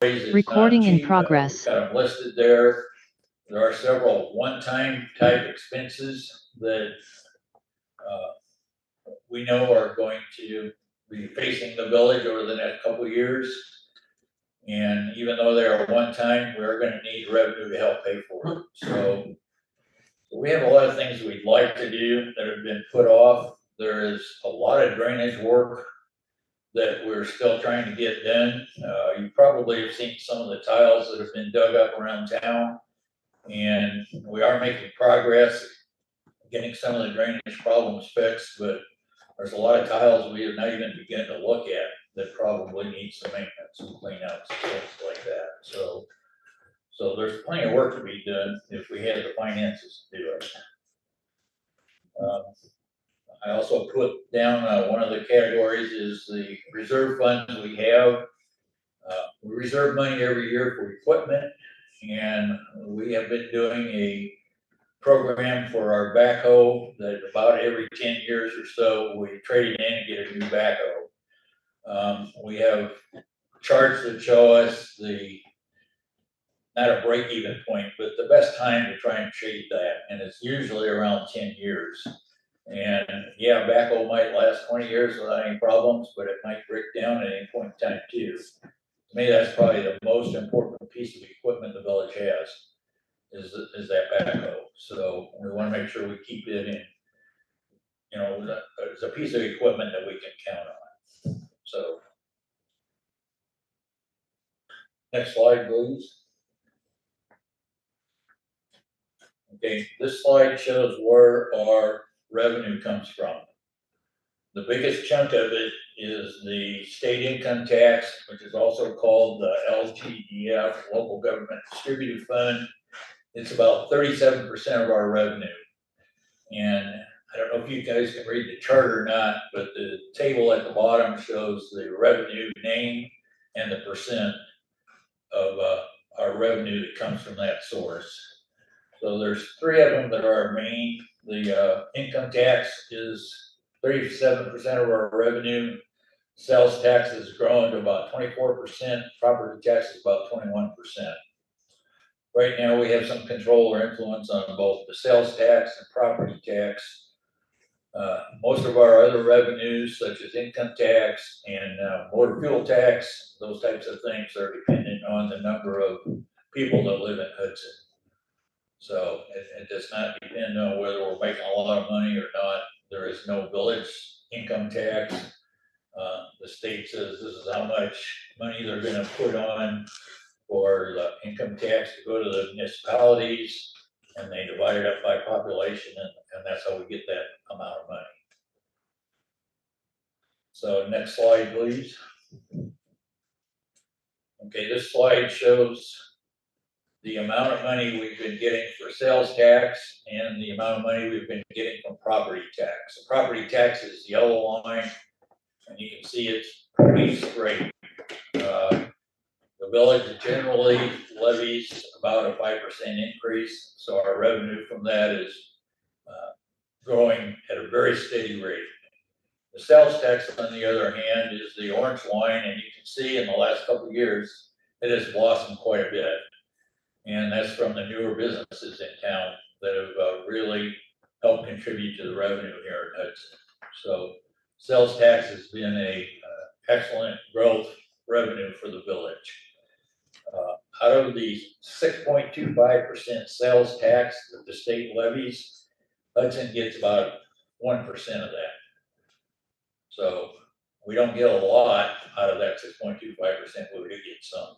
is Recording not in cheap. progress. We've got them listed there. There are several one-time type expenses that we know are going to be facing the village over the next couple of years. And even though they are one-time, we're going to need revenue to help pay for it. So we have a lot of things we'd like to do that have been put off. There is a lot of drainage work that we're still trying to get done. You probably have seen some of the tiles that have been dug up around town. And we are making progress getting some of the drainage problems fixed, but there's a lot of tiles we have not even begun to look at that probably need some maintenance and cleanouts and things like that. So there's plenty of work to be done if we had the finances to do it. I also put down one of the categories is the reserve funds we have. We reserve money every year for equipment, and we have been doing a program for our backhoe that about every 10 years or so we trade it in and get a new backhoe. We have charts that show us not a break even point, but the best time to try and trade that. And it's usually around 10 years. And yeah, backhoe might last 20 years without any problems, but it might break down at any point in time too. To me, that's probably the most important piece of equipment the village has is that backhoe. So we want to make sure we keep it in, it's a piece of equipment that we can count on. So next slide, please. Okay, this slide shows where our revenue comes from. The biggest chunk of it is the state income tax, which is also called the LGDF, Local Government Distributed Fund. It's about 37% of our revenue. And I don't know if you guys can read the chart or not, but the table at the bottom shows the revenue name and the percent of our revenue that comes from that source. So there's three of them that are main. The income tax is 37% of our revenue. Sales tax has grown to about 24%. Property tax is about 21%. Right now, we have some control or influence on both the sales tax and property tax. Most of our other revenues, such as income tax and motor fuel tax, those types of things are dependent on the number of people that live in Hudson. So it does not depend on whether we're making a lot of money or not. There is no village income tax. The state says this is how much money they're going to put on for the income tax to go to the municipalities, and they divide it up by population, and that's how we get that amount of money. So next slide, please. Okay, this slide shows the amount of money we've been getting for sales tax and the amount of money we've been getting from property tax. The property tax is the yellow line, and you can see it's pretty straight. The village generally levies about a 5% increase, so our revenue from that is growing at a very steady rate. The sales tax, on the other hand, is the orange line, and you can see in the last couple of years it has blossomed quite a bit. And that's from the newer businesses in town that have really helped contribute to the revenue here in Hudson. So sales tax has been a excellent growth revenue for the village. Out of the 6.25% sales tax that the state levies, Hudson gets about 1% of that. So we don't get a lot out of that 6.25%, but we do get some.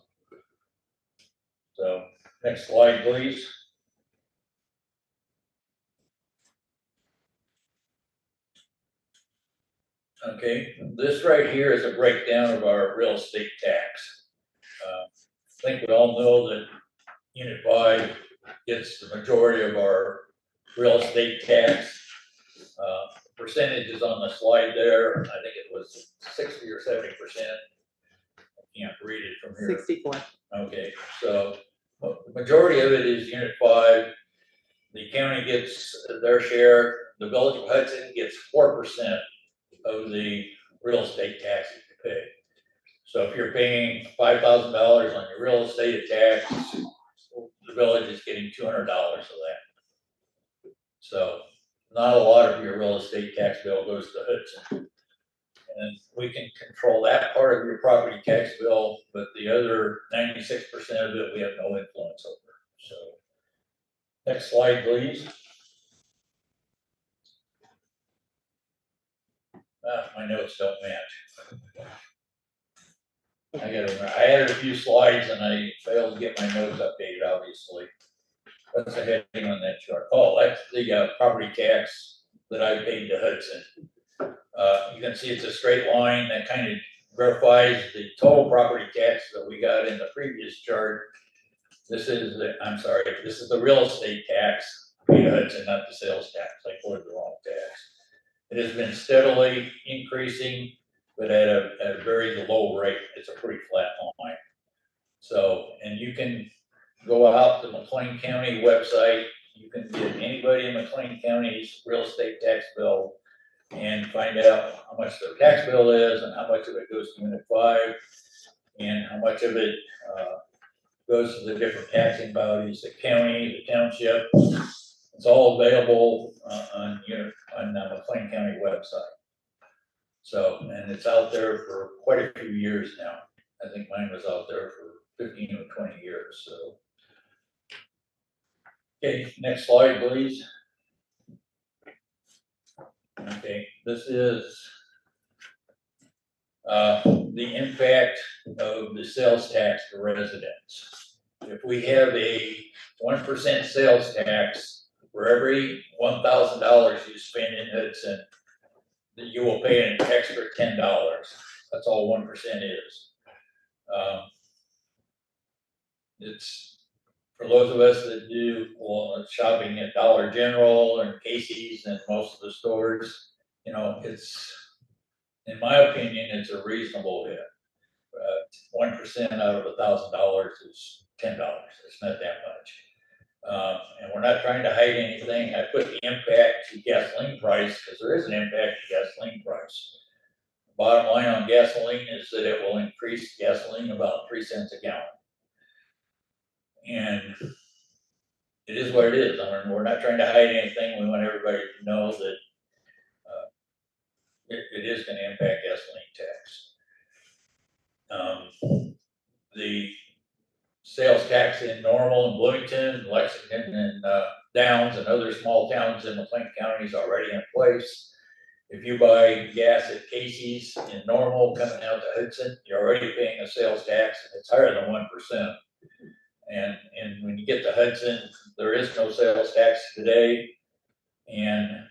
So next slide, please. Okay, this right here is a breakdown of our real estate tax. I think we all know that Unit 5 gets the majority of our real estate tax. Percentages on the slide there, I think it was 60 or 70%. I can't read it from here. 64. Okay, so the majority of it is Unit 5. The county gets their share. The village of Hudson gets 4% of the real estate taxes to pay. So if you're paying $5,000 on your real estate tax, the village is getting $200 of that. So not a lot of your real estate tax bill goes to Hudson. And we can control that part of your property tax bill, but the other 96% of it, we have no influence over. So next slide, please. My notes don't match. I added a few slides and I failed to get my notes updated, obviously. What's the heading on that chart? Oh, that's the property tax that I paid to Hudson. You can see it's a straight line that kind of verifies the total property tax that we got in the previous chart. This is the real estate tax paid to Hudson, not the sales tax. I quoted the wrong tax. It has been steadily increasing, but at a very low rate. It's a pretty flat line. So, and you can go out to McLean County website. You can get anybody in McLean County's real estate tax bill and find out how much their tax bill is and how much of it goes to Unit 5 and how much of it goes to the different taxing bodies, the county, the township. It's all available on the McLean County website. So, and it's out there for quite a few years now. I think mine was out there for 15 or 20 years, so. Okay, next slide, please. Okay, this is the impact of the sales tax to residents. If we have a 1% sales tax for every $1,000 you spend in Hudson, that you will pay an extra $10. That's all 1% is. It's for those of us that do shopping at Dollar General and Casey's and most of the stores, you know, it's, in my opinion, it's a reasonable hit. 1% out of $1,000 is $10. It's not that much. And we're not trying to hide anything. I put the impact to gasoline price because there is an impact to gasoline price. Bottom line on gasoline is that it will increase gasoline about 3 cents a gallon. And it is what it is. I mean, we're not trying to hide anything. We want everybody to know that it is going to impact gasoline tax. The sales tax in Normal and Bloomington, Lexington, and Downs and other small towns in McLean County is already in place. If you buy gas at Casey's in Normal coming out to Hudson, you're already paying a sales tax. It's higher than 1%. And when you get to Hudson, there is no sales tax today. And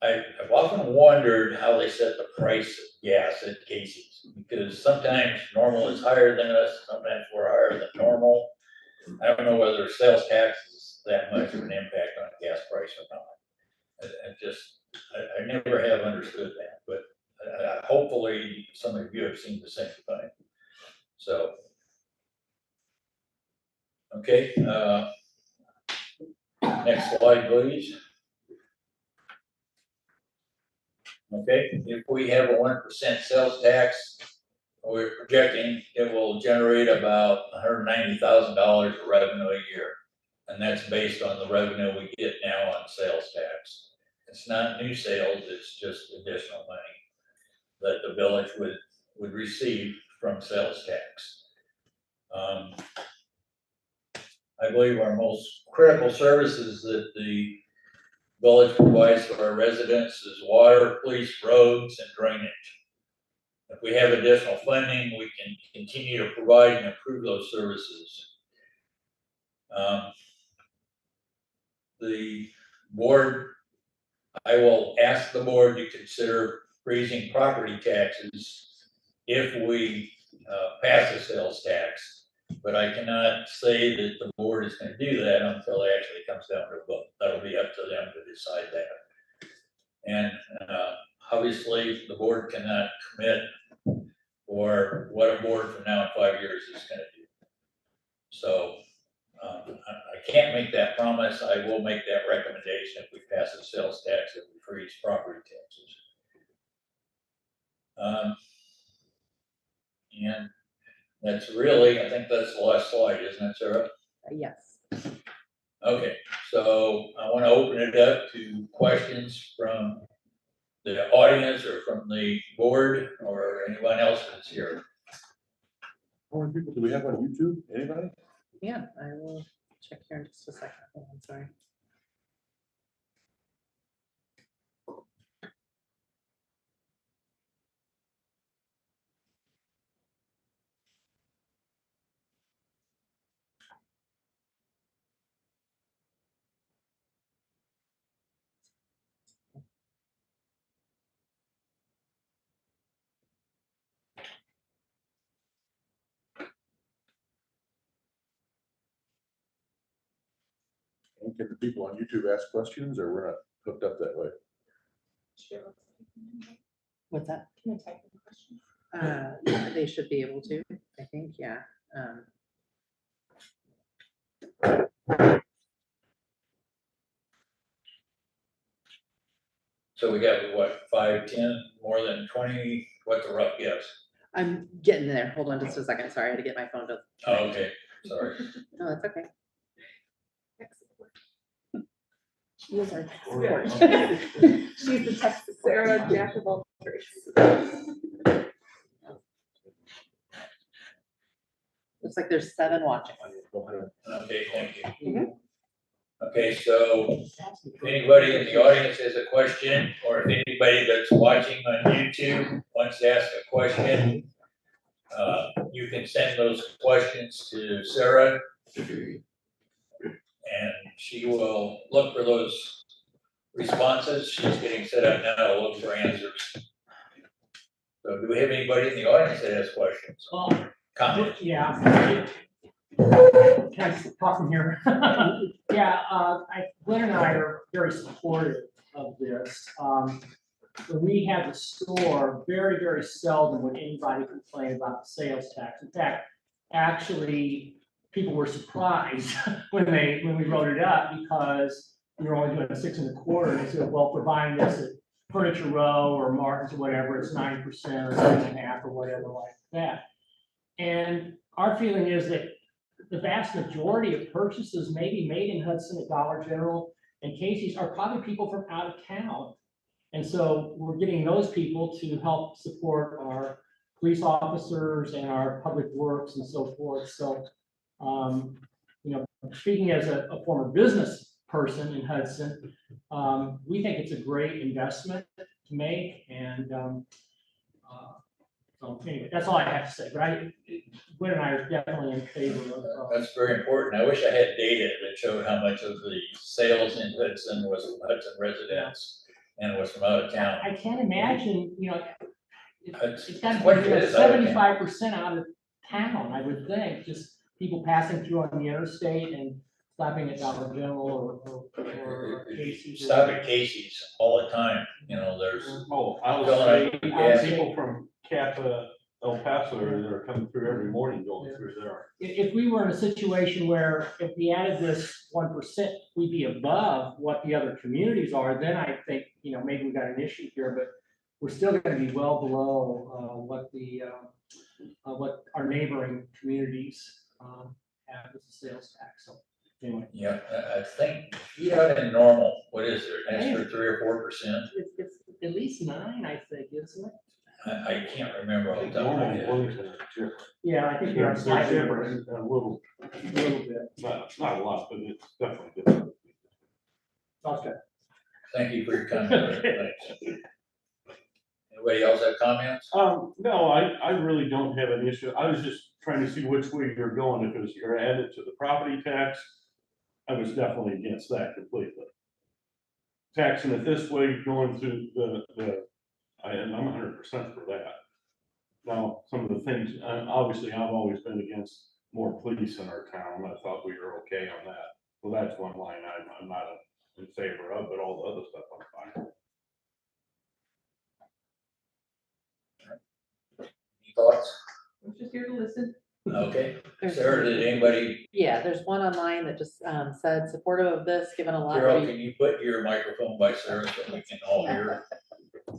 I've often wondered how they set the price of gas at Casey's, because sometimes Normal is higher than us, sometimes we're higher than Normal. I don't know whether sales tax is that much of an impact on gas price or not. I never have understood that, but hopefully some of you have seen the same thing. So, okay, next slide, please. Okay, if we have a 1% sales tax, we're projecting it will generate about $190,000 of revenue a year. And that's based on the revenue we get now on sales tax. It's not new sales, it's just additional money that the village would receive from sales tax. I believe our most critical services that the village provides to our residents is water, police, roads, and drainage. If we have additional funding, we can continue to provide and improve those services. The board, I will ask the board to consider raising property taxes if we pass a sales tax, but I cannot say that the board is going to do that until it actually comes down to a vote. That'll be up to them to decide that. And obviously, the board cannot commit for what a board from now in 5 years is going to do. So I can't make that promise. I will make that recommendation if we pass a sales tax, if we freeze property taxes. And that's really, I think that's the last slide, isn't it, Sarah? Yes. Okay, so I want to open it up to questions from the audience or from the board or anyone else that's here. How many people do we have on YouTube? Anybody? Yeah, I will check here in just a second. Hold on, sorry. And can the people on YouTube ask questions, or we're not hooked up that way? What's that? Can I type in the question? Yeah, they should be able to, I think, yeah. So we got, what, 5, 10, more than 20, what's the rough guess? I'm getting there. Hold on just a second. Sorry, I had to get my phone to. Oh, okay, sorry. No, that's okay. She is our tech support. She's the tech Sarah, jack of all trades. Looks like there's 7 watching. Okay, thank you. Okay, so if anybody in the audience has a question, or if anybody that's watching on YouTube wants to ask a question, you can send those questions to Sarah, and she will look for those responses. She's getting set up now to look for answers. So do we have anybody in the audience that has questions? Comments? Yeah. Can I talk from here? Yeah, Glenn and I are very supportive of this. When we had the store, very, very seldom would anybody complain about the sales tax. In fact, actually, people were surprised when we wrote it up, because we were only doing 6 1/4. And they said, well, for buying this at Furniture Row or Martin's or whatever, it's 9% or 7.5% or whatever like that. And our feeling is that the vast majority of purchases maybe made in Hudson at Dollar General and Casey's are probably people from out of town. And so we're getting those people to help support our police officers and our public works and so forth. So, you know, speaking as a former business person in Hudson, we think it's a great investment to make. And so anyway, that's all I have to say. But Gwen and I are definitely in favor of. That's very important. I wish I had data that showed how much of the sales in Hudson was from Hudson residents and was from out of town. I can't imagine, you know, it's got quite to be good as out of town. 75% out of town, I would think, just people passing through on the interstate and stopping at Dollar General or Casey's. Stop at Casey's all the time, you know, there's. Oh, I was Going saying, yeah. people from Kappa, El Paso that are coming through every morning going through there. If we were in a situation where if we added this 1%, we'd be above what the other communities are, then I think, you know, maybe we got an issue here, but we're still gonna be well below what our neighboring communities have as a sales tax, so anyway. Yeah, I think, out in normal, what is there, an extra 3 or 4%? It's at least 9, I think, isn't it? I can't remember all the time. Normal Bloomington are different. Yeah, I think they're They're slightly different, a little bit. not a lot, but it's definitely different. Okay. Thank you for your comment. Thanks. Anybody else have comments? No, I really don't have an issue. I was just trying to see which way you're going. If it was you're added to the property tax, I was definitely against that completely. Taxing it this way, going through I'm 100% for that. Now, some of the things, obviously, I've always been against more police in our town. I thought we were okay on that. Well, that's one line I'm not in favor of, but all the other stuff I'm fine. Any thoughts? I'm just here to listen. Okay, There's- Sarah, did anybody, Yeah, there's one online that just said supportive of this, given a lot Carol, of. can you put your microphone by Sarah so we can all hear?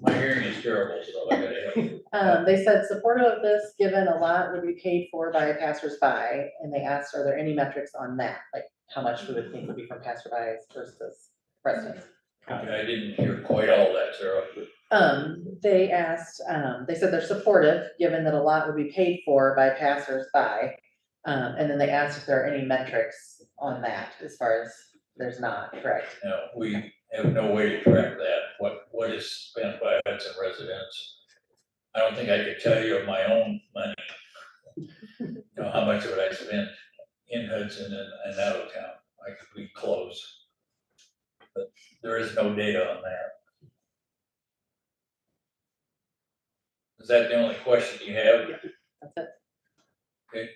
My hearing is terrible, so I gotta help. They said supportive of this, given a lot would be paid for by passersby, and they asked, are there any metrics on that? Like, how much we would think would be from passerbys versus residents? Okay, I didn't hear quite all that, Sarah. They asked, they said they're supportive, given that a lot would be paid for by passersby. And then they asked if there are any metrics on that, as far as there's not, correct? No, we have no way to track that, what is spent by Hudson residents. I don't think I could tell you of my own money. You know, how much of it I spent in Hudson and out of town, I could be close. But there is no data on that. Is that the only question you have? That's it.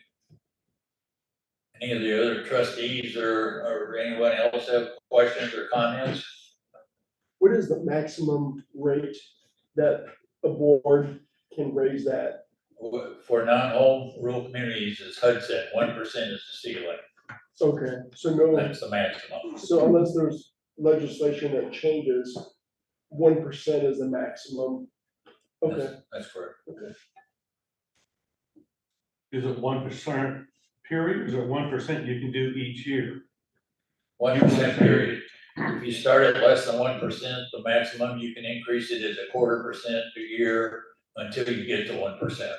Any of the other trustees or anyone else have questions or comments? What is the maximum rate that a board can raise that? For non-home rural communities, it's Hudson, 1% is the ceiling, Okay, so no, that's the maximum. so unless there's legislation that changes, 1% is the maximum. Okay, That's correct. Is it 1% period, or is it 1% you can do each year? 1% period. If you start at less than 1%, the maximum you can increase it is 0.25% a year until you get to 1%.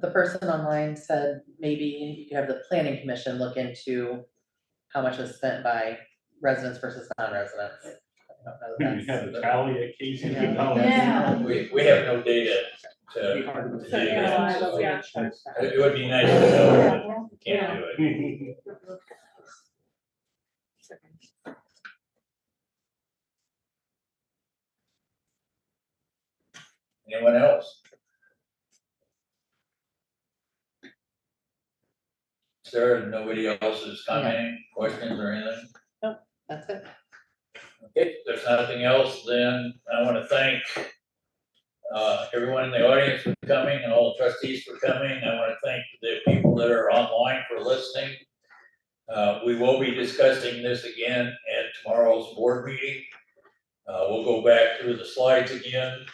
The person online said maybe you could have the planning commission look into how much is spent by residents versus non-residents. I don't know that You that's- have the tally at Casey. Yeah. We have no data It'd be to hard to do So, say. yeah, that. yeah. It would be nice to know, but we can't do it. Anyone else? Sarah, nobody else is commenting, questions or anything? That's it. Okay, if there's nothing else, then I want to thank everyone in the audience for coming and all the trustees for coming. I want to thank the people that are online for listening. We will be discussing this again at tomorrow's board meeting. We'll go back through the slides again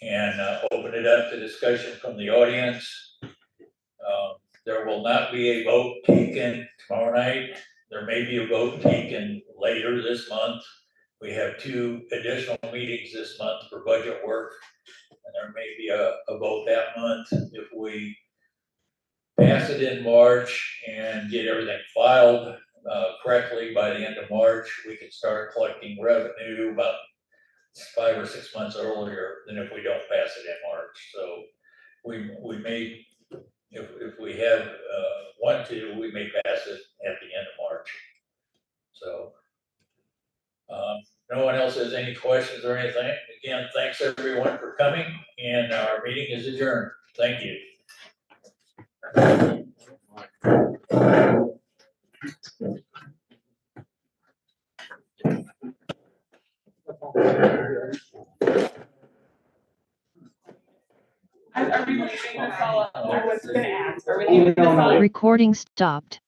and open it up to discussion from the audience. There will not be a vote taken tomorrow night. There may be a vote taken later this month. We have 2 additional meetings this month for budget work, and there may be a vote that month. If we pass it in March and get everything filed correctly by the end of March, we can start collecting revenue about 5 or 6 months earlier than if we don't pass it in March. So we may, if we have want to, we may pass it at the end of March. So no one else has any questions or anything. Again, thanks everyone for coming, and our meeting is adjourned. Thank you. Are we leaving this all up? I was gonna ask, are we leaving this all? Recording stopped.